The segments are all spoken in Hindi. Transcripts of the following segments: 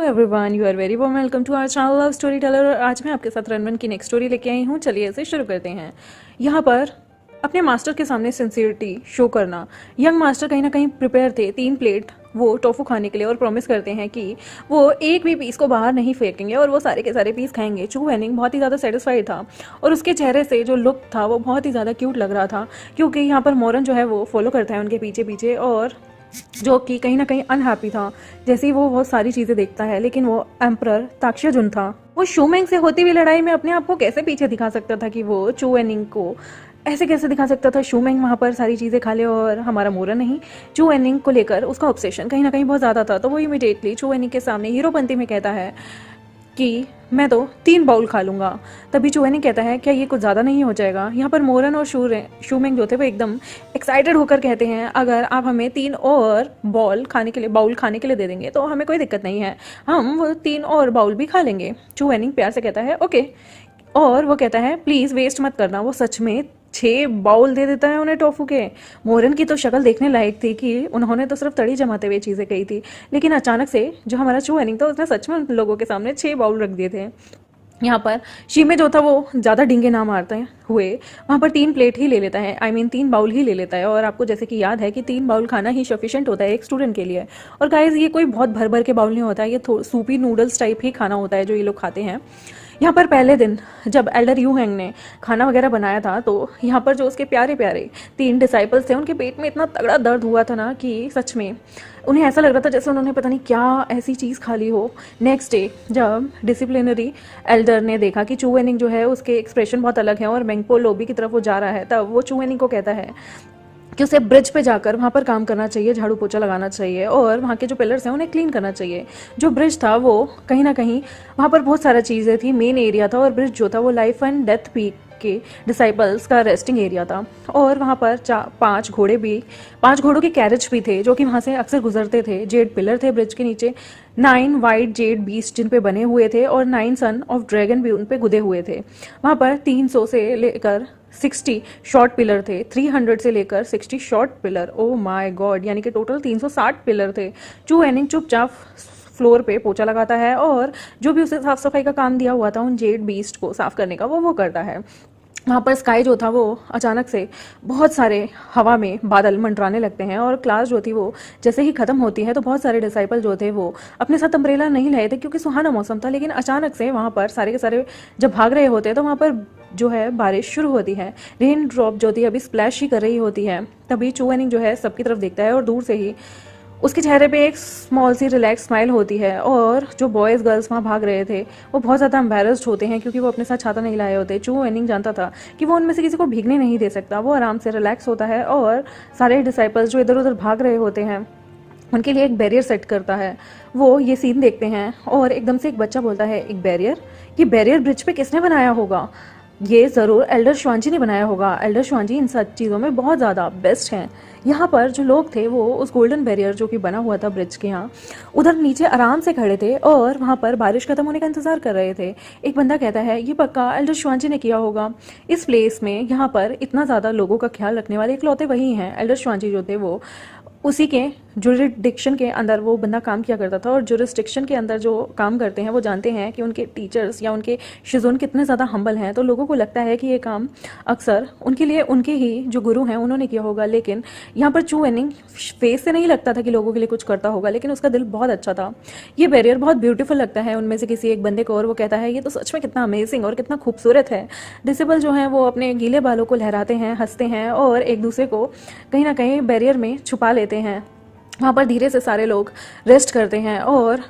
Everyone, you are very warm welcome to our channel love story teller. और आज मैं आपके साथ रणवन की नेक्स्ट स्टोरी लेके आई हूँ। चलिए इसे शुरू करते हैं। यहाँ पर अपने मास्टर के सामने सिंसियरिटी शो करना। यंग मास्टर कहीं ना कहीं प्रिपेयर थे 3 प्लेट वो टोफू खाने के लिए और प्रॉमिस करते हैं कि वो एक भी पीस को बाहर नहीं फेंकेंगे और वो सारे के सारे पीस खाएंगे। चू वेनिंग बहुत ही ज़्यादा सेटिस्फाइड था और उसके चेहरे से जो लुक था वो बहुत ही ज़्यादा क्यूट लग रहा था, क्योंकि यहाँ पर मोरन जो है वो फॉलो करता है उनके पीछे पीछे, और जो कि कहीं ना कहीं अनहैप्पी था जैसे ही वो बहुत सारी चीज़ें देखता है। लेकिन वो एम्परर ताक्ष्याजुन था। वो शूमेंग से होती हुई लड़ाई में अपने आप को कैसे पीछे दिखा सकता था कि वो चू वेनिंग को ऐसे कैसे दिखा सकता था। शूमेंग वहाँ पर सारी चीज़ें खा ले और हमारा मोरन नहीं। चू वेनिंग को लेकर उसका ऑब्सेशन कहीं ना कहीं बहुत ज़्यादा था, तो वो इमीडिएटली चू वेनिंग के सामने हीरोपंती में कहता है कि मैं तो 3 बाउल खा लूँगा। तभी चू वेनिंग कहता है क्या ये कुछ ज़्यादा नहीं हो जाएगा। यहाँ पर मोरन और शूमेंग जो थे वो एकदम एक्साइटेड होकर कहते हैं अगर आप हमें 3 और बाउल खाने के लिए दे देंगे तो हमें कोई दिक्कत नहीं है, हम वो 3 और बाउल भी खा लेंगे। चू वेनिंग प्यार से कहता है ओके, और वो कहता है प्लीज़ वेस्ट मत करना। वो सच में 6 बाउल दे देता है उन्हें टोफू के। मोरन की तो शक्ल देखने लायक थी कि उन्होंने तो सिर्फ तड़ी जमाते हुए चीज़ें कही थी, लेकिन अचानक से जो हमारा चू वेनिंग था उसने सच में उन लोगों के सामने 6 बाउल रख दिए थे। यहाँ पर शीमे जो था वो ज़्यादा डींगे ना मारते हुए वहाँ पर 3 प्लेट ही ले लेता है, 3 बाउल ही ले लेता है। और आपको जैसे कि याद है कि 3 बाउल खाना ही सफिशिएंट होता है एक स्टूडेंट के लिए। और गाइस ये कोई बहुत भर भर के बाउल नहीं होता है, ये सूपी नूडल्स टाइप ही खाना होता है जो ये लोग खाते हैं। यहाँ पर पहले दिन जब एल्डर यू हैंग ने खाना वगैरह बनाया था तो यहाँ पर जो उसके प्यारे प्यारे 3 डिसाइपल्स थे उनके पेट में इतना तगड़ा दर्द हुआ था ना कि सच में उन्हें ऐसा लग रहा था जैसे उन्होंने पता नहीं क्या ऐसी चीज़ खा ली हो। नेक्स्ट डे जब डिसिप्लिनरी एल्डर ने देखा कि चू वेनिंग जो है उसके एक्सप्रेशन बहुत अलग है और मेंगपो लॉबी की तरफ वो जा रहा है, तब वो चू वेनिंग को कहता है कि उसे ब्रिज पे जाकर वहाँ पर काम करना चाहिए, झाड़ू पोछा लगाना चाहिए और वहाँ के जो पिलर्स हैं उन्हें क्लीन करना चाहिए। जो ब्रिज था वो कहीं ना कहीं वहाँ पर बहुत सारा चीज़ें थी, मेन एरिया था, और ब्रिज जो था वो लाइफ एंड डेथ पीक के डिसाइपल्स का रेस्टिंग एरिया था। और वहाँ पर 5 घोड़ों के कैरेज भी थे जो कि वहाँ से अक्सर गुजरते थे। जेड पिलर थे ब्रिज के नीचे, 9 वाइट जेड बीस्ट जिन पे बने हुए थे और 9 सन ऑफ ड्रैगन भी उन पे गुदे हुए थे। वहाँ पर 300 से लेकर 60 शॉर्ट पिलर थे, 300 से लेकर 60 short pillar. Oh my God, यानी कि टोटल 360 पिलर थे। चू वेनिंग चुपचाप फ्लोर पे पोछा लगाता है और जो भी उसे साफ सफाई का काम दिया हुआ था उन जेड बीस्ट को साफ करने का वो करता है। वहाँ पर स्काई जो था वो अचानक से बहुत सारे हवा में बादल मंडराने लगते हैं और क्लास जो थी वो जैसे ही ख़त्म होती है तो बहुत सारे डिसाइपल जो थे वो अपने साथ अम्ब्रेला नहीं लाए थे क्योंकि सुहाना मौसम था। लेकिन अचानक से वहाँ पर सारे के सारे जब भाग रहे होते हैं तो वहाँ पर जो है बारिश शुरू होती है। रेन ड्रॉप जो थी अभी स्प्लैश ही कर रही होती है। तभी चू वेनिंग जो है सबकी तरफ देखता है और दूर से ही उसके चेहरे पे एक स्मॉल सी रिलैक्स स्माइल होती है। और जो बॉयज़ गर्ल्स वहाँ भाग रहे थे वो बहुत ज़्यादा एम्बेरस्ड होते हैं क्योंकि वो अपने साथ छाता नहीं लाए होते। चू वेनिंग जानता था कि वो उनमें से किसी को भीगने नहीं दे सकता। वो आराम से रिलैक्स होता है और सारे डिसाइपल्स जो इधर उधर भाग रहे होते हैं उनके लिए एक बैरियर सेट करता है। वो ये सीन देखते हैं और एकदम से एक बच्चा बोलता है एक बैरियर, ये बैरियर ब्रिज पे किसने बनाया होगा? ये ज़रूर एल्डर श्वांजी ने बनाया होगा। एल्डर श्वांजी इन सब चीज़ों में बहुत ज़्यादा बेस्ट हैं। यहाँ पर जो लोग थे वो उस गोल्डन बैरियर जो कि बना हुआ था ब्रिज के यहाँ उधर नीचे आराम से खड़े थे और वहाँ पर बारिश खत्म होने का इंतजार कर रहे थे। एक बंदा कहता है ये पक्का एल्डर श्वांजी ने किया होगा। इस प्लेस में यहाँ पर इतना ज़्यादा लोगों का ख्याल रखने वाले इकलौते वही हैं। एल्डर श्वांजी जो थे वो उसी के जुरिस्डिक्शन के अंदर वो बंदा काम किया करता था और जुरिस्डिक्शन के अंदर जो काम करते हैं वो जानते हैं कि उनके टीचर्स या उनके शिजोन कितने ज़्यादा हम्बल हैं। तो लोगों को लगता है कि ये काम अक्सर उनके लिए उनके ही जो गुरु हैं उन्होंने किया होगा। लेकिन यहाँ पर चू वेनिंग फेस से नहीं लगता था कि लोगों के लिए कुछ करता होगा, लेकिन उसका दिल बहुत अच्छा था। ये बैरियर बहुत ब्यूटीफुल लगता है उनमें से किसी एक बंदे को और वो कहता है ये तो सच में कितना अमेजिंग और कितना खूबसूरत है। डिसेबल जो हैं वो अपने गीले बालों को लहराते हैं, हंसते हैं और एक दूसरे को कहीं ना कहीं बैरियर में छुपा लेते हैं। वहाँ पर धीरे से सारे लोग रेस्ट करते हैं और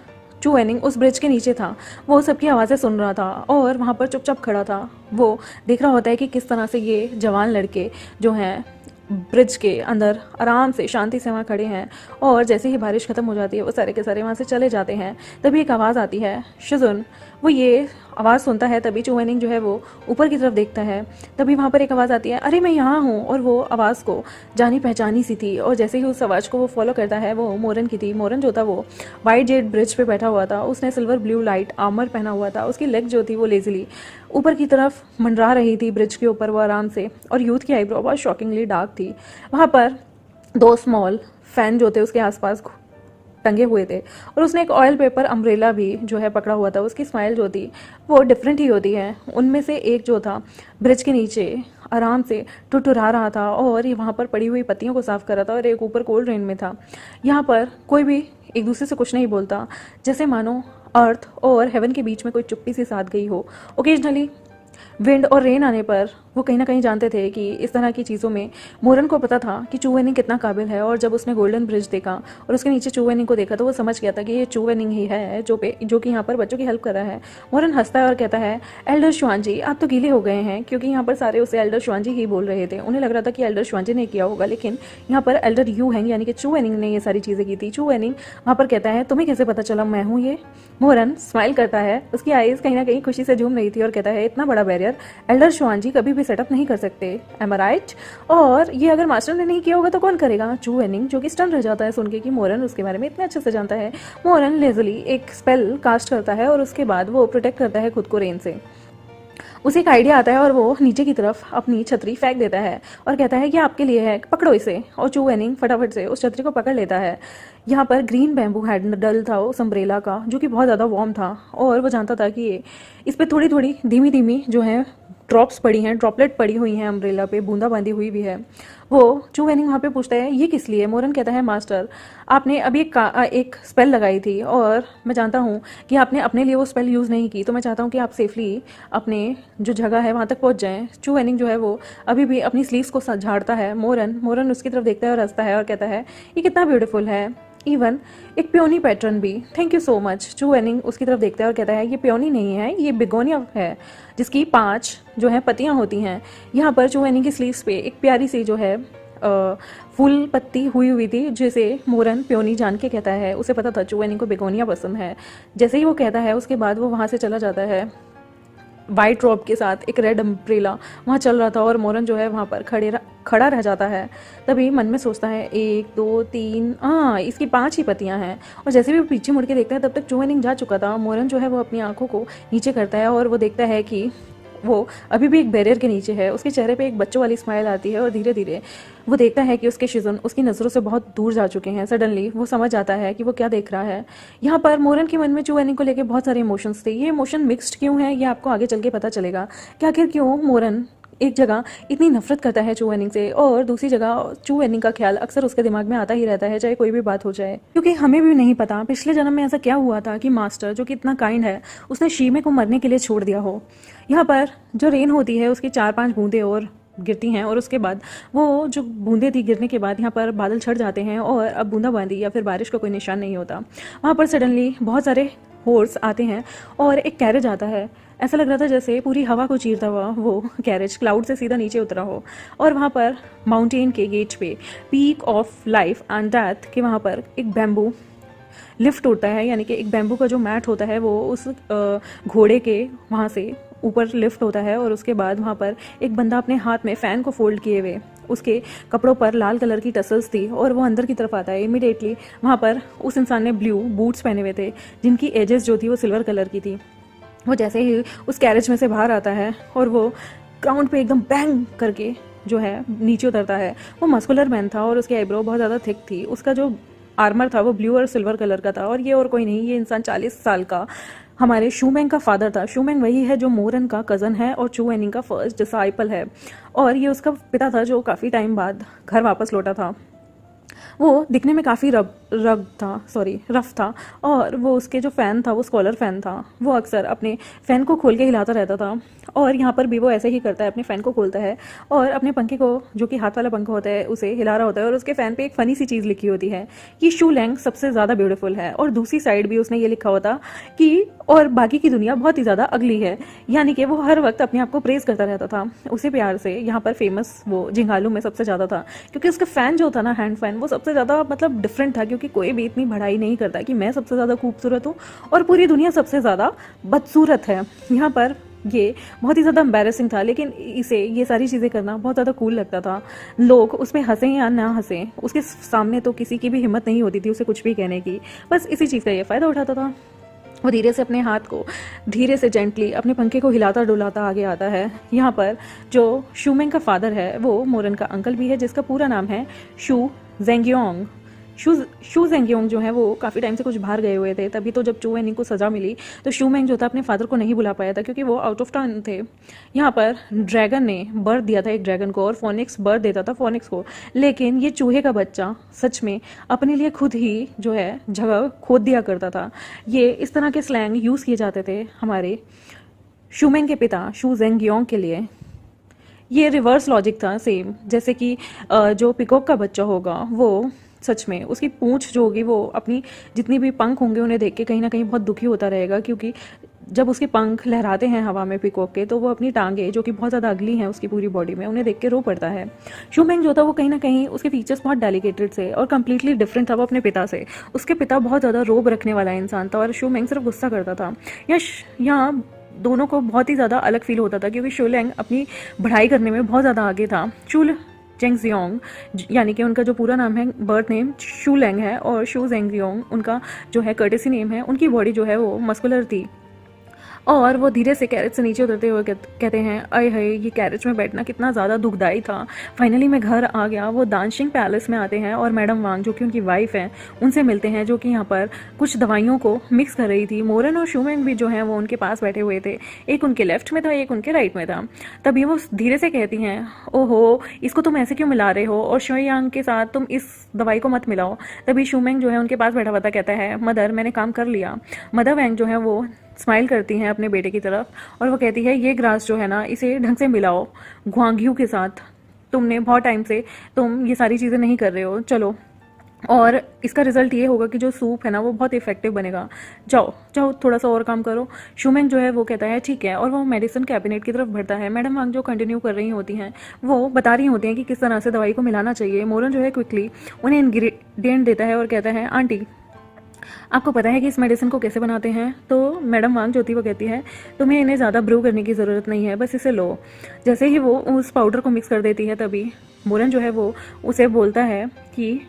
चू वेनिंग उस ब्रिज के नीचे था। वो सबकी आवाज़ें सुन रहा था और वहाँ पर चुपचाप खड़ा था। वो देख रहा होता है कि किस तरह से ये जवान लड़के जो हैं ब्रिज के अंदर आराम से शांति से वहाँ खड़े हैं और जैसे ही बारिश खत्म हो जाती है वो सारे के सारे वहाँ से चले जाते हैं। तभी एक आवाज़ आती है शिजुन। वो ये आवाज़ सुनता है तभी चू वेनिंग जो है वो ऊपर की तरफ देखता है। तभी वहाँ पर एक आवाज़ आती है अरे मैं यहाँ हूँ, और वो आवाज़ को जानी पहचानी सी थी। और जैसे ही उस आवाज़ को वो फॉलो करता है वो मोरन की थी। मोरन जो था वो वाइट जेड ब्रिज पे बैठा हुआ था, उसने सिल्वर ब्लू लाइट आर्मर पहना हुआ था। उसकी लेग जो थी वो लेजिली ऊपर की तरफ मंडरा रही थी ब्रिज के ऊपर वो आराम से, और यूथ की आईब्रो बहुत शॉकिंगली डार्क थी। वहाँ पर 2 स्मॉल फैन जो थे उसके आसपास टंगे हुए थे और उसने एक ऑयल पेपर अम्ब्रेला भी जो है पकड़ा हुआ था। उसकी स्माइल जो थी वो डिफरेंट ही होती है। उनमें से एक जो था ब्रिज के नीचे आराम से टुटुरा रहा था और ये वहाँ पर पड़ी हुई पत्तियों को साफ कर रहा था और एक ऊपर कोल्ड रेन में था। यहाँ पर कोई भी एक दूसरे से कुछ नहीं बोलता, जैसे मानो अर्थ और हेवन के बीच में कोई चुप्पी सी साथ गई हो। ओकेजनली विंड और रेन आने पर वो कहीं ना कहीं जानते थे कि इस तरह की चीज़ों में मोरन को पता था कि चू वेनिंग कितना काबिल है। और जब उसने गोल्डन ब्रिज देखा और उसके नीचे चू वेनिंग को देखा तो वो समझ गया था कि ये चू वेनिंग ही है जो कि यहाँ पर बच्चों की हेल्प कर रहा है। मोरन हंसता है और कहता है, एल्डर शुआंजी आप तो गीले हो गए हैं, क्योंकि यहाँ पर सारे उसे एल्डर शुआंजी ही बोल रहे थे। उन्हें लग रहा था कि एल्डर शुआंजी ने किया होगा, लेकिन यहाँ पर एल्डर यू हैंग यानी कि चू वेनिंग ने ये सारी चीज़ें की थी। चू वेनिंग वहाँ पर कहता है, तुम्हें कैसे पता चला मैं हूँ ये? मोरन स्माइल करता है, उसकी आईज कहीं ना कहीं खुशी से झूम रही थी और कहता है, इतना बड़ा बैरियर एल्डर शुआंजी कभी भी सेटअप नहीं कर सकते, एम आई राइट? और ये अगर मास्टर ने नहीं किया होगा तो कौन करेगा? चू वेनिंग, जो कि स्टन रह जाता है सुन के कि मोरन उसके बारे में इतने अच्छे से जानता है। मोरन लेजली एक स्पेल कास्ट करता है और उसके बाद वो प्रोटेक्ट करता है खुद को रेन से। उसे एक आइडिया आता है और वो नीचे की तरफ अपनी छतरी फेंक देता है और कहता है कि आपके लिए है, पकड़ो इसे। और चू वेनिंग फटाफट से उस छतरी को पकड़ लेता है। यहाँ पर ग्रीन बैम्बू हैंडल था उस अम्ब्रेला का, जो कि बहुत ज़्यादा वार्म था और वो जानता था कि ये इस पर थोड़ी थोड़ी धीमी धीमी जो है ड्रॉप्स पड़ी हैं, ड्रॉपलेट पड़ी हुई हैं अम्ब्रेला पे, बूंदा बांधी हुई भी है। वो चू वेनिंग वहाँ पे पूछता है, ये किस लिए? मोरन कहता है, मास्टर आपने अभी एक स्पेल लगाई थी और मैं जानता हूँ कि आपने अपने लिए वो स्पेल यूज़ नहीं की, तो मैं चाहता हूँ कि आप सेफली अपने जो जगह है वहाँ तक पहुँच जाएं। चू वेनिंग जो है वो अभी भी अपनी स्लीव्स को झाड़ता है। मोरन उसकी तरफ देखता है और हंसता है और कहता है, ये कितना ब्यूटीफुल है, इवन एक प्योनी पैटर्न भी, थैंक यू सो मच। चू वेनिंग उसकी तरफ देखता है और कहता है, ये प्योनी नहीं है, ये बिगोनिया है, जिसकी 5 जो है पत्तियां होती हैं। यहाँ पर चू वेनिंग की स्लीव्स पे एक प्यारी सी जो है फूल पत्ती हुई थी, जिसे मोरन प्योनी जान के कहता है। उसे पता था चू वेनिंग को बिगोनिया पसंद है। जैसे ही वो कहता है उसके बाद वो वहाँ से चला जाता है। वाइट रॉब के साथ एक रेड अम्ब्रेला वहाँ चल रहा था और मोरन जो है वहाँ पर खड़ा रह जाता है। तभी मन में सोचता है, 1 2 3, हाँ इसकी 5 ही पत्तियाँ हैं। और जैसे भी वो पीछे मुड़ के देखता है तब तक चू वेनिंग जा चुका था। मोरन जो है वो अपनी आंखों को नीचे करता है और वो देखता है कि वो अभी भी एक बैरियर के नीचे है। उसके चेहरे पे एक बच्चों वाली स्माइल आती है और धीरे धीरे वो देखता है कि उसके शिजन उसकी नज़रों से बहुत दूर जा चुके हैं। सडनली वो समझ आता है कि वो क्या देख रहा है। यहाँ पर मोरन के मन में चू वेनिंग को लेकर बहुत सारे इमोशंस थे। ये इमोशन मिक्स्ड क्यों है ये आपको आगे चल के पता चलेगा कि आखिर क्यों मोरन एक जगह इतनी नफरत करता है चू वेनिंग से और दूसरी जगह चू वेनिंग का ख्याल अक्सर उसके दिमाग में आता ही रहता है, चाहे कोई भी बात हो जाए। क्योंकि हमें भी नहीं पता पिछले जन्म में ऐसा क्या हुआ था कि मास्टर जो कि इतना काइंड है उसने शीमे को मरने के लिए छोड़ दिया हो। यहाँ पर जो रेन होती है उसकी 4-5 बूंदें और गिरती हैं और उसके बाद वो जो बूंदें थी गिरने के बाद यहाँ पर बादल छट जाते हैं और अब बूंदाबांदी या फिर बारिश का कोई निशान नहीं होता। वहाँ पर सडनली बहुत सारे हॉर्स आते हैं और एक कैरेज आता है। ऐसा लग रहा था जैसे पूरी हवा को चीरता हुआ वो कैरेज क्लाउड से सीधा नीचे उतरा हो। और वहाँ पर माउंटेन के गेट पे peak of life and death के वहाँ पर एक बैम्बू लिफ्ट होता है, यानी कि एक बैम्बू का जो मैट होता है वो उस घोड़े के वहाँ से ऊपर लिफ्ट होता है। और उसके बाद वहाँ पर एक बंदा अपने हाथ में फ़ैन को फोल्ड किए हुए, उसके कपड़ों पर लाल कलर की टसल्स थी और वो अंदर की तरफ आता है। इमीडिएटली वहाँ पर उस इंसान ने ब्लू बूट्स पहने हुए थे जिनकी एजेस जो थी वो सिल्वर कलर की थी। वो जैसे ही उस कैरेज में से बाहर आता है और वो ग्राउंड पे एकदम बैंग करके जो है नीचे उतरता है। वो मस्कुलर मैन था और उसकी आईब्रो बहुत ज़्यादा थिक थी। उसका जो आर्मर था वो ब्लू और सिल्वर कलर का था और ये और कोई नहीं, ये इंसान 40 साल का हमारे शूमैंग का फादर था। शूमैंग वही है जो मोरन का कज़न है और चू वेनिंग का फर्स्ट डिसाइपल है और ये उसका पिता था जो काफ़ी टाइम बाद घर वापस लौटा था। वो दिखने में काफ़ी रफ था और वो उसके जो फ़ैन था वो स्कॉलर फ़ैन था। वो अक्सर अपने फ़ैन को खोल के हिलाता रहता था और यहाँ पर भी वो ऐसे ही करता है, अपने फ़ैन को खोलता है और अपने पंखे को जो कि हाथ वाला पंखा होता है उसे हिला रहा होता है और उसके फ़ैन पे एक फ़नी सी चीज़ लिखी होती है कि शू लैंग सबसे ज़्यादा ब्यूटीफुल है और दूसरी साइड भी उसने ये लिखा होता कि और बाकी की दुनिया बहुत ही ज़्यादा अगली है। यानी कि वो हर वक्त अपने आप को प्रेज़ करता रहता था उसी प्यार से। यहाँ पर फेमस वो झिंगालू में सबसे ज़्यादा था क्योंकि उसका फ़ैन जो था ना, हैंड फ़ैन, वो सबसे ज़्यादा मतलब डिफरेंट था क्योंकि कोई भी इतनी बढ़ाई नहीं करता कि मैं सबसे ज़्यादा खूबसूरत हूँ और पूरी दुनिया सबसे ज़्यादा बदसूरत है। यहाँ पर ये बहुत ही ज़्यादा एम्बैरेसिंग था, लेकिन इसे ये सारी चीज़ें करना बहुत ज़्यादा कूल लगता था। लोग उस पर हंसें या ना हंसें, उसके सामने तो किसी की भी हिम्मत नहीं होती थी उसे कुछ भी कहने की। बस इसी चीज़ का ये फ़ायदा उठाता था। वो धीरे से अपने हाथ को धीरे से जेंटली अपने पंखे को हिलाता डुलाता आगे आता है। यहाँ पर जो शूमेंग का फादर है वो मोरन का अंकल भी है जिसका पूरा नाम है शू जेंगियोंग। शू जेंगयोंग जो है वो काफ़ी टाइम से कुछ बाहर गए हुए थे, तभी तो जब चू वेनिंग को सज़ा मिली तो शू मेंग जो था अपने फादर को नहीं बुला पाया था क्योंकि वो आउट ऑफ टाउन थे। यहाँ पर ड्रैगन ने बर्थ दिया था एक ड्रैगन को और फोनिक्स बर्थ देता था फोनिक्स को, लेकिन ये चूहे का बच्चा सच में अपने लिए खुद ही जो है जगह खोद दिया करता था। ये इस तरह के स्लैंग यूज़ किए जाते थे हमारे शूमेंग के पिता शू जेंगयोंग के लिए। ये रिवर्स लॉजिक था सेम, जैसे कि जो पिकॉक का बच्चा होगा वो सच में उसकी पूंछ जो होगी वो अपनी जितनी भी पंख होंगे उन्हें देख के कहीं ना कहीं बहुत दुखी होता रहेगा, क्योंकि जब उसके पंख लहराते हैं हवा में पिकॉक के तो वो अपनी टांगे जो कि बहुत ज़्यादा अगली हैं उसकी पूरी बॉडी में, उन्हें देख के रो पड़ता है। शूमेंग जो था वो कहीं ना कहीं उसके फीचर्स बहुत डेलिकेटेड थे और कंप्लीटली डिफरेंट था वो अपने पिता से। उसके पिता बहुत ज़्यादा रोब रखने वाला इंसान था और शूमेंग सिर्फ गुस्सा करता था। यहाँ दोनों को बहुत ही ज़्यादा अलग फील होता था क्योंकि शूलेंग अपनी पढ़ाई करने में बहुत ज़्यादा आगे था। चूल जेंगजियोंग यानी कि उनका जो पूरा नाम है बर्थ नेम शूलेंग है और शू जेंगजियोंग उनका जो है कर्टेसी नेम है, उनकी बॉडी जो है वो मस्कुलर थी और वो धीरे से कैरेज से नीचे उतरते हुए कहते हैं, अय है ये कैरेज में बैठना कितना ज़्यादा दुखदाई था, फाइनली मैं घर आ गया। वो दानशिंग पैलेस में आते हैं और मैडम वांग जो कि उनकी वाइफ है उनसे मिलते हैं, जो कि यहाँ पर कुछ दवाइयों को मिक्स कर रही थी। मोरन और शूमेंग भी जो है वो उनके पास बैठे हुए थे, एक उनके लेफ्ट में था एक उनके राइट में था। तभी वो धीरे से कहती हैं, ओहो इसको तुम ऐसे क्यों मिला रहे हो और शोयांग के साथ तुम इस दवाई को मत मिलाओ। तभी शूमेंग जो है उनके पास बैठा हुआ था कहता है, मदर मैंने काम कर लिया। मदर वैंग जो है वो स्माइल करती हैं अपने बेटे की तरफ और वो कहती है, ये ग्रास जो है ना इसे ढंग से मिलाओ ग्वांग्यू के साथ, तुमने बहुत टाइम से तुम ये सारी चीज़ें नहीं कर रहे हो, चलो। और इसका रिजल्ट ये होगा कि जो सूप है ना वो बहुत इफेक्टिव बनेगा, जाओ जाओ थोड़ा सा और काम करो। शूमेंग जो है वो कहता है ठीक है और वो मेडिसिन कैबिनेट की तरफ बढ़ता है। मैडम वांग जो कंटिन्यू कर रही होती हैं वो बता रही होती हैं कि किस तरह से दवाई को मिलाना चाहिए। मोरन जो है क्विकली उन्हें इंग्रेडिएंट देता है और कहता है, आंटी आपको पता है कि इस मेडिसिन को कैसे बनाते हैं। तो मैडम वांग जो थी वो कहती है, तुम्हें इन्हें ज़्यादा ब्रू करने की ज़रूरत नहीं है, बस इसे लो। जैसे ही वो उस पाउडर को मिक्स कर देती है तभी मोरन जो है वो उसे बोलता है कि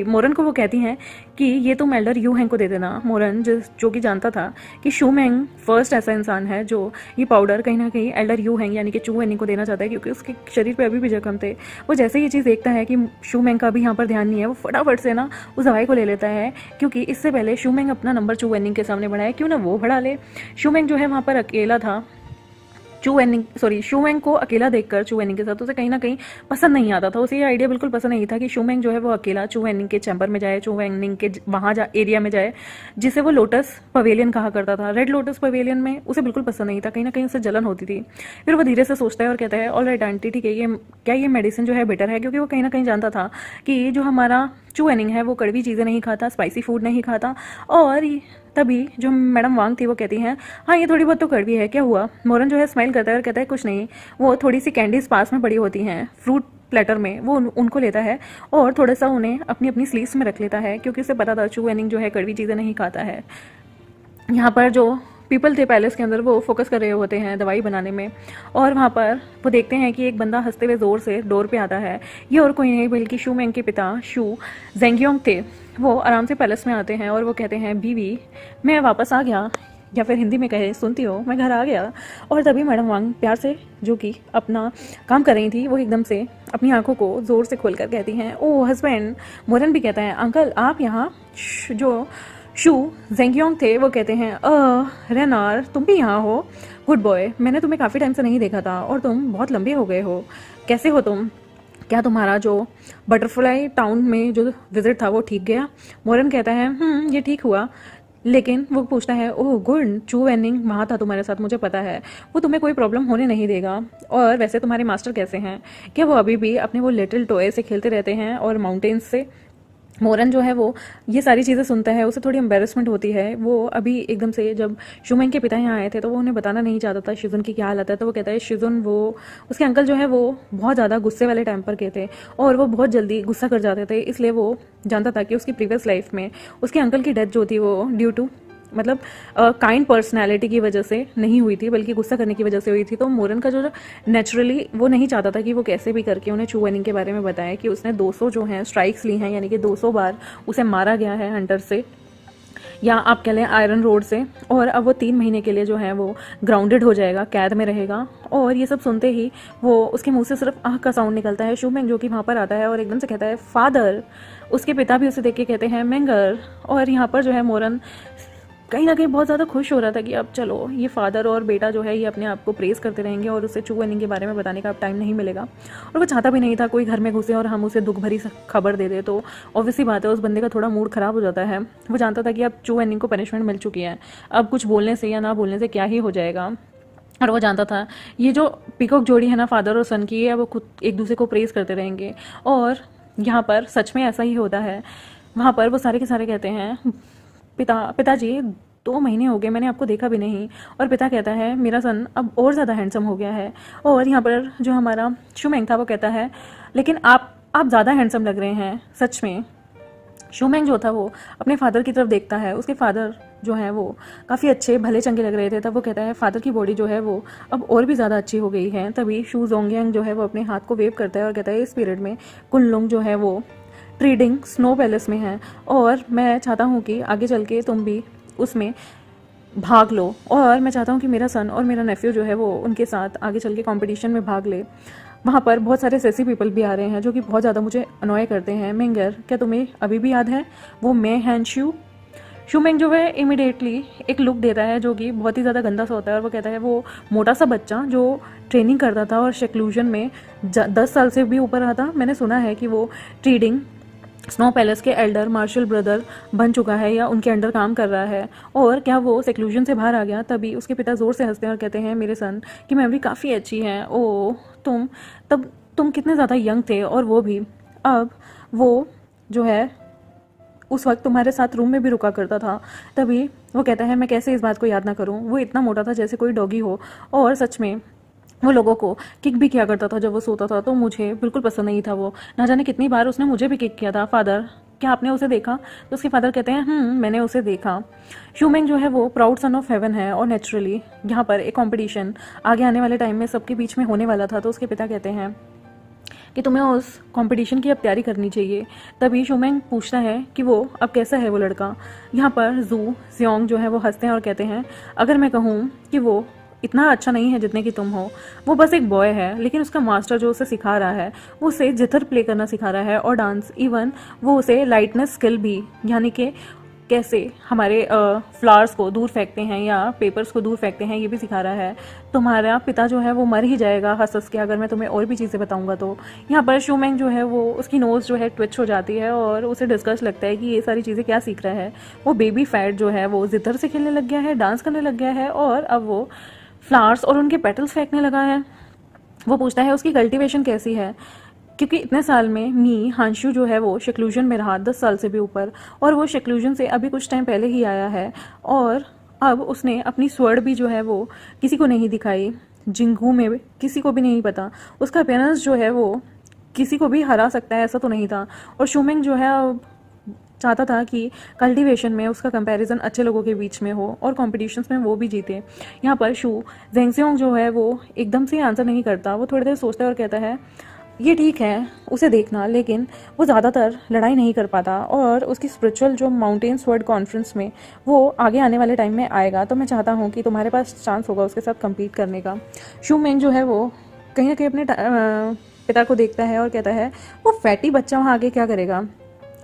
मोरन को वो कहती हैं कि ये तुम एल्डर यू हैंग को दे देना। मोरन जो कि जानता था कि शू मैंग फर्स्ट ऐसा इंसान है जो ये पाउडर कहीं ना कहीं एल्डर यू हैंग यानी कि चू वेनिंग को देना चाहता है, क्योंकि उसके शरीर पे अभी भी जख्म थे। वो जैसे ही ये चीज़ देखता है कि शू मैंग का भी यहाँ पर ध्यान नहीं है, वो फटाफट से ना उस दवाई को ले लेता है, क्योंकि इससे पहले शू मैंग अपना नंबर चू वेनिंग के सामने बढ़ाए, क्यों ना वो बढ़ा ले। शू मैंग जो है वहाँ पर अकेला था, शू वेंग को अकेला देखकर चू वेनिंग के साथ उसे कहीं ना कहीं पसंद नहीं आता था। उसे ये आइडिया बिल्कुल पसंद नहीं था कि शू वेंग जो है वो अकेला चू वेनिंग के चैम्बर में जाए, चू वेनिंग के वहाँ एरिया में जाए जिसे वो लोटस पवेलियन कहा करता था। रेड लोटस पवेलियन में उसे बिल्कुल पसंद नहीं था, कहीं ना कहीं उसे जलन होती थी। फिर वो धीरे से सोचता है और कहता है, ऑल राइट आंटी ठीक है, ये मेडिसिन जो है बेटर है, क्योंकि वो कहीं ना कहीं जानता था कि जो हमारा चू वेनिंग है वो कड़वी चीज़ें नहीं खाता, स्पाइसी फूड नहीं खाता। और तभी जो मैडम वांग थी वो कहती हैं, हाँ ये थोड़ी बहुत तो कड़वी है, क्या हुआ। मोरन जो है स्माइल करता है और कहता है, कुछ नहीं। वो थोड़ी सी कैंडीज पास में पड़ी होती हैं फ्रूट प्लेटर में, वो उनको लेता है और थोड़ा सा उन्हें अपनी अपनी स्लीव्स में रख लेता है, क्योंकि उसे पता था चू वेनिंग जो है कड़वी चीज़ें नहीं खाता है। यहाँ पर जो पीपल थे पैलेस के अंदर वो फोकस कर रहे होते हैं दवाई बनाने में, और वहाँ पर वो देखते हैं कि एक बंदा हंसते हुए ज़ोर से डोर पे आता है। ये और कोई नहीं बल्कि शू मेंग के पिता शू जेंगयोंग थे। वो आराम से पैलेस में आते हैं और वो कहते हैं, बीवी मैं वापस आ गया, या फिर हिंदी में कहे सुनती हो, मैं घर आ गया। और तभी मैडम वांग प्यार से जो कि अपना काम कर रही थी वो एकदम से अपनी आंखों को ज़ोर से खोलकर कहती हैं, ओह हस्बैंड। मोरन भी कहता है, अंकल आप यहाँ। जो शू जेंगयोंग थे वो कहते हैं, रेनार तुम भी यहाँ हो, गुड बॉय, मैंने तुम्हें काफ़ी टाइम से नहीं देखा था और तुम बहुत लंबे हो गए हो, कैसे हो तुम, क्या तुम्हारा जो बटरफ्लाई टाउन में जो विजिट था वो ठीक गया। मोरन कहता है, ये ठीक हुआ, लेकिन वो पूछता है, ओह गुड, चू वेनिंग वहाँ था तुम्हारे साथ, मुझे पता है, वो तुम्हें कोई प्रॉब्लम होने नहीं देगा। और वैसे तुम्हारे मास्टर कैसे हैं, क्या वो अभी भी अपने वो लिटिल टॉय से खेलते रहते हैं और माउंटेन्स से। मोरन जो है वो ये सारी चीज़ें सुनता है, उसे थोड़ी एम्बेरसमेंट होती है। वो अभी एकदम से जब शूमेंग के पिता यहाँ आए थे तो वो उन्हें बताना नहीं चाहता था शिजुन की क्या हालत है। तो वो कहता है, शिजुन वो उसके अंकल जो है वो बहुत ज़्यादा गुस्से वाले टेम्पर के थे और वो बहुत जल्दी गुस्सा कर जाते थे, इसलिए वो जानता था कि उसकी प्रीवियस लाइफ में उसके अंकल की डेथ जो थी वो ड्यू टू मतलब काइंड पर्सनैलिटी की वजह से नहीं हुई थी, बल्कि गुस्सा करने की वजह से हुई थी। तो मोरन का जो नेचुरली वो नहीं चाहता था कि वो कैसे भी करके उन्हें चू वेनिंग के बारे में बताए कि उसने 200 जो हैं स्ट्राइक्स ली हैं, यानी कि 200 बार उसे मारा गया है हंटर से। या आप कह लें आयरन रोड से, और अब वो 3 महीने के लिए जो है वो ग्राउंडेड हो जाएगा, कैद में रहेगा। और ये सब सुनते ही वो उसके मुंह से सिर्फ आह का साउंड निकलता है। शू मेंग जो कि वहाँ पर आता है और एकदम से कहता है फादर। उसके पिता भी उसे देख के कहते हैं मेंगर। और यहाँ पर जो है मोरन कहीं ना कहीं बहुत ज़्यादा खुश हो रहा था कि अब चलो ये फादर और बेटा जो है ये अपने आप को प्रेस करते रहेंगे और उसे चू वेनिंग के बारे में बताने का अब टाइम नहीं मिलेगा। और वो चाहता भी नहीं था कोई घर में घुसे और हम उसे दुख भरी खबर दे दे, तो ऑब्वियसली बात है उस बंदे का थोड़ा मूड ख़राब हो जाता है। वो जानता था कि अब चू वेनिंग को पनिशमेंट मिल चुकी है, अब कुछ बोलने से या ना बोलने से क्या ही हो जाएगा। और वो जानता था ये जो पीकॉक जोड़ी है ना फादर और सन की, है वो खुद एक दूसरे को प्रेस करते रहेंगे। और यहाँ पर सच में ऐसा ही होता है। वहाँ पर वो सारे के सारे कहते हैं पिताजी 2 महीने हो गए मैंने आपको देखा भी नहीं। और पिता कहता है मेरा सन अब और ज़्यादा हैंडसम हो गया है। और यहाँ पर जो हमारा शू मेंग था वो कहता है लेकिन आप ज़्यादा हैंडसम लग रहे हैं सच में। शू मेंग जो था वो अपने फादर की तरफ देखता है। उसके फादर जो है वो काफ़ी अच्छे भले चंगे लग रहे थे। तब वो कहता है फादर की बॉडी जो है वो अब और भी ज़्यादा अच्छी हो गई है। तभी शू जोंगयांग जो है वो अपने हाथ को वेव करता है और कहता है इस पीरियड में कुनलुंग जो है वो ट्रेडिंग स्नो पैलेस में है और मैं चाहता हूँ कि आगे चल के तुम भी उसमें भाग लो। और मैं चाहता हूँ कि मेरा सन और मेरा नेफ्यू जो है वो उनके साथ आगे चल के कॉम्पिटिशन में भाग ले। वहाँ पर बहुत सारे सेसी पीपल भी आ रहे हैं जो कि बहुत ज़्यादा मुझे अनॉय करते हैं। मेंगर क्या तुम्हें अभी भी याद है वो मैं हैंशू? शू मेंग जो है इमिडिएटली एक लुक देता है जो कि बहुत ही ज़्यादा गंदा सा होता है और वो कहता है वो मोटा सा बच्चा जो ट्रेनिंग करता था और शेक्लूजन में 10 साल से भी ऊपर रहा था। मैंने सुना है कि वो ट्रेडिंग स्नो पैलेस के एल्डर मार्शल ब्रदर बन चुका है या उनके अंडर काम कर रहा है। और क्या वो सेक्लूजन से बाहर आ गया? तभी उसके पिता ज़ोर से हंसते हैं और कहते हैं मेरे सन की मेमोरी काफ़ी अच्छी है। ओ तुम कितने ज़्यादा यंग थे और वो भी अब वो जो है उस वक्त तुम्हारे साथ रूम में भी रुका करता था। तभी वो कहता है मैं कैसे इस बात को याद ना करूं, वो इतना मोटा था जैसे कोई डॉगी हो और सच में वो लोगों को किक भी किया करता था जब वो सोता था, तो मुझे बिल्कुल पसंद नहीं था वो। ना जाने कितनी बार उसने मुझे भी किक किया था। फादर क्या आपने उसे देखा? तो उसके फादर कहते हैं मैंने उसे देखा। शू मेंग जो है वो प्राउड सन ऑफ हेवन है और नेचुरली यहाँ पर एक कंपटीशन आगे आने वाले टाइम में सबके बीच में होने वाला था। तो उसके पिता कहते हैं कि तुम्हें उस कंपटीशन की अब तैयारी करनी चाहिए। तभी शू मेंग पूछता है कि वो अब कैसा है वो लड़का। यहाँ पर जू जियोंग जो है वो हंसते हैं और कहते हैं अगर मैं कहूँ कि वो इतना अच्छा नहीं है जितने की तुम हो, वो बस एक बॉय है, लेकिन उसका मास्टर जो उसे सिखा रहा है वो उसे जिथर प्ले करना सिखा रहा है और डांस, इवन वो उसे लाइटनेस स्किल भी, यानी कि कैसे हमारे फ्लावर्स को दूर फेंकते हैं या पेपर्स को दूर फेंकते हैं, ये भी सिखा रहा है। तुम्हारा पिता जो है वो मर ही जाएगा हंस हंस के अगर मैं तुम्हें और भी चीज़ें बताऊंगा तो। यहाँ पर शू मेंग जो है वो उसकी नोज़ जो है ट्विच हो जाती है और उसे डिस्कस लगता है कि ये सारी चीज़ें क्या सीख रहा है। वो बेबी फैट जो है वो जिधर से खेलने लग गया है, डांस करने लग गया है और अब वो फ्लावर्स और उनके पेटल्स फेंकने लगा है। वो पूछता है उसकी कल्टीवेशन कैसी है, क्योंकि इतने साल में मी हांशू जो है वो शेक्लूजन में रहा 10 साल से भी ऊपर, और वो शेक्लूजन से अभी कुछ टाइम पहले ही आया है और अब उसने अपनी स्वर्ड भी जो है वो किसी को नहीं दिखाई। जिंगू में किसी को भी नहीं पता उसका अपीयरेंस जो है वो किसी को भी हरा सकता है, ऐसा तो नहीं था। और शू मेंग जो है अब चाहता था कि कल्टीवेशन में उसका कंपैरिजन अच्छे लोगों के बीच में हो और कॉम्पिटिशन्स में वो भी जीते। यहाँ पर शू जेंगसियोंग जो है वो एकदम से आंसर नहीं करता, वो थोड़ी देर सोचता है और कहता है ये ठीक है उसे देखना, लेकिन वो ज़्यादातर लड़ाई नहीं कर पाता और उसकी स्पिरिचुअल जो माउंटेन स्वर्ड कॉन्फ्रेंस में वो आगे आने वाले टाइम में आएगा, तो मैं चाहता हूँ कि तुम्हारे पास चांस होगा उसके साथ कम्पीट करने का। शू मेंग जो है वो कहीं ना कहीं अपने पिता को देखता है और कहता है वो फैटी बच्चा वहाँ आगे क्या करेगा,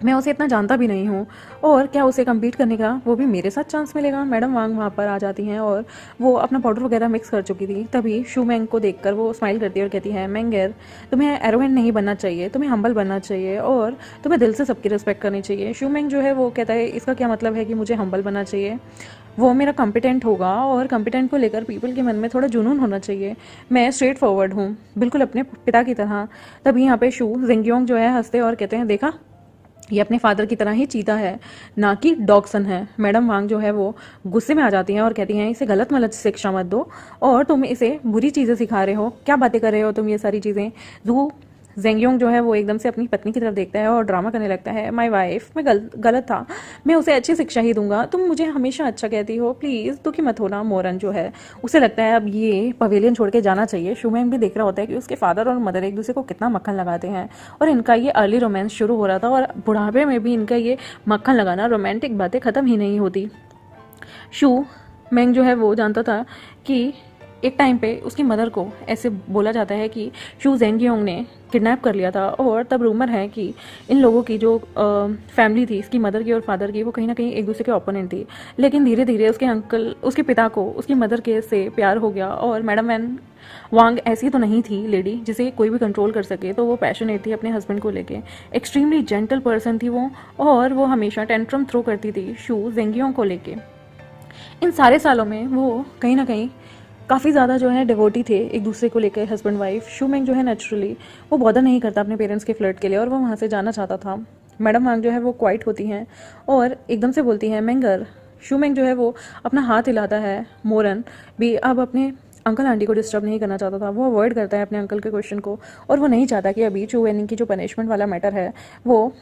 मैं उसे इतना जानता भी नहीं हूँ, और क्या उसे कम्पीट करने का वो भी मेरे साथ चांस मिलेगा। मैडम वांग वहाँ पर आ जाती हैं और वो अपना पाउडर वगैरह मिक्स कर चुकी थी। तभी शू मेंग को देखकर वो स्माइल करती है और कहती है मेंगर तुम्हें एरोगेंट नहीं बनना चाहिए, तुम्हें हम्बल बनना चाहिए और तुम्हें दिल से सबकी रिस्पेक्ट करनी चाहिए। शू मेंग जो है वो कहता है इसका क्या मतलब है कि मुझे हम्बल बनना चाहिए, वो मेरा कॉम्पिटेंट होगा और कॉम्पिटेंट को लेकर पीपल के मन में थोड़ा जुनून होना चाहिए। मैं स्ट्रेट फॉरवर्ड हूँ बिल्कुल अपने पिता की तरह। तभी यहाँ पे शू जिंगयोंग जो है हंसते और कहते हैं देखा ये अपने फादर की तरह ही चीता है, ना कि डॉगसन है। मैडम वांग जो है वो गुस्से में आ जाती हैं और कहती हैं इसे गलत मलत शिक्षा मत दो और तुम इसे बुरी चीज़ें सिखा रहे हो, क्या बातें कर रहे हो तुम ये सारी चीज़ें। जू जेंगयोंग जो है वो एकदम से अपनी पत्नी की तरफ देखता है और ड्रामा करने लगता है, माय वाइफ, मैं गलत था, मैं उसे अच्छी शिक्षा ही दूंगा, तुम मुझे हमेशा अच्छा कहती हो, प्लीज़ दुखी मत होना। मोरन जो है उसे लगता है अब ये पवेलियन छोड़ के जाना चाहिए। शुमैंग भी देख रहा होता है कि उसके फादर और मदर एक दूसरे को कितना मक्खन लगाते हैं और इनका ये अर्ली रोमांस शुरू हो रहा था और बुढ़ापे में भी इनका ये मक्खन लगाना, रोमांटिक बातें ख़त्म ही नहीं होती। शू मैंग जो है वो जानता था कि एक टाइम पे उसकी मदर को ऐसे बोला जाता है कि शू जेंगयोंग ने किडनैप कर लिया था और तब रूमर है कि इन लोगों की जो फैमिली थी, इसकी मदर की और फादर की, वो कहीं ना कहीं एक दूसरे के ओपोनेंट थी। लेकिन धीरे धीरे उसके पिता को उसकी मदर के से प्यार हो गया और मैडम वैन वांग ऐसी तो नहीं थी लेडी जिसे कोई भी कंट्रोल कर सके, तो वो पैशनेट थी अपने हस्बैंड को लेके, एक्सट्रीमली जेंटल पर्सन थी वो, और वो हमेशा टेंट्रम थ्रो करती थी शू जेंगयोंग को लेके। इन सारे सालों में वो कहीं ना कहीं काफ़ी ज़्यादा जो है डिवोटी थे एक दूसरे को लेकर, हस्बैंड वाइफ। शुमेंग जो है नेचुरली वो बॉदर नहीं करता अपने पेरेंट्स के फ्लर्ट के लिए और वो वहाँ से जाना चाहता था। मैडम वांग जो है वो क्वाइट होती हैं और एकदम से बोलती हैं मेंगर। शुमेंग जो है वो अपना हाथ हिलाता है। मोरन भी अब अपने अंकल आंटी को डिस्टर्ब नहीं करना चाहता था, वो अवॉइड करता है अपने अंकल के क्वेश्चन को और वो नहीं चाहता कि अभी चू वेनिंग की जो पनिशमेंट वाला मैटर है वो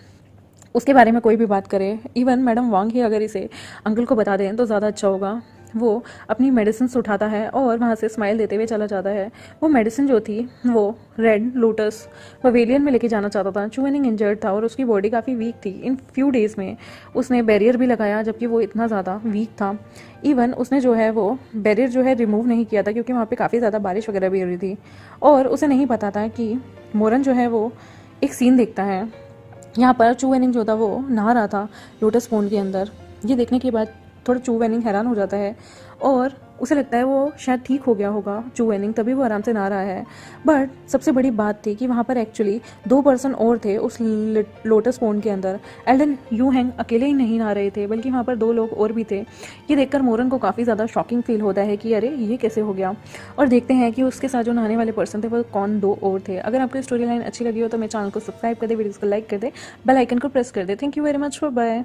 उसके बारे में कोई भी बात करे। इवन मैडम वांग ही अगर इसे अंकल को बता दें तो ज़्यादा अच्छा होगा। वो अपनी मेडिसिन उठाता है और वहाँ से स्माइल देते हुए चला जाता है। वो मेडिसिन जो थी वो रेड लोटस पवेलियन में लेके जाना चाहता था। चूवेनिंग इंजर्ड था और उसकी बॉडी काफ़ी वीक थी। इन फ्यू डेज़ में उसने बैरियर भी लगाया जबकि वो इतना ज़्यादा वीक था। इवन उसने जो है वो बैरियर जो है रिमूव नहीं किया था क्योंकि वहाँ पे काफ़ी ज़्यादा बारिश वगैरह भी हो रही थी और उसे नहीं पता था कि मोरन जो है वो एक सीन देखता है। यहाँ पर चू वेनिंग जो था वो नहा रहा था लोटस पॉन्ड के अंदर। ये देखने के बाद थोड़ा चू वेनिंग हैरान हो जाता है और उसे लगता है वो शायद ठीक हो गया होगा चू वेनिंग, तभी वो आराम से नहा रहा है। बट सबसे बड़ी बात थी कि वहाँ पर एक्चुअली 2 पर्सन और थे उस लोटस पॉन्ड के अंदर। एल्डन यू हैंग अकेले ही नहीं नहा रहे थे बल्कि वहाँ पर 2 लोग और भी थे। ये देखकर मोरन को काफ़ी ज़्यादा शॉकिंग फील होता है कि अरे ये कैसे हो गया, और देखते हैं कि उसके साथ जो नहाने वाले पर्सन थे वो कौन 2 और थे। अगर आपको स्टोरी लाइन अच्छी लगी हो तो मेरे चैनल को सब्सक्राइब कर दे, वीडियोज़ को लाइक कर दे, बेल आइकन को प्रेस कर दे। Thank you very much, for bye.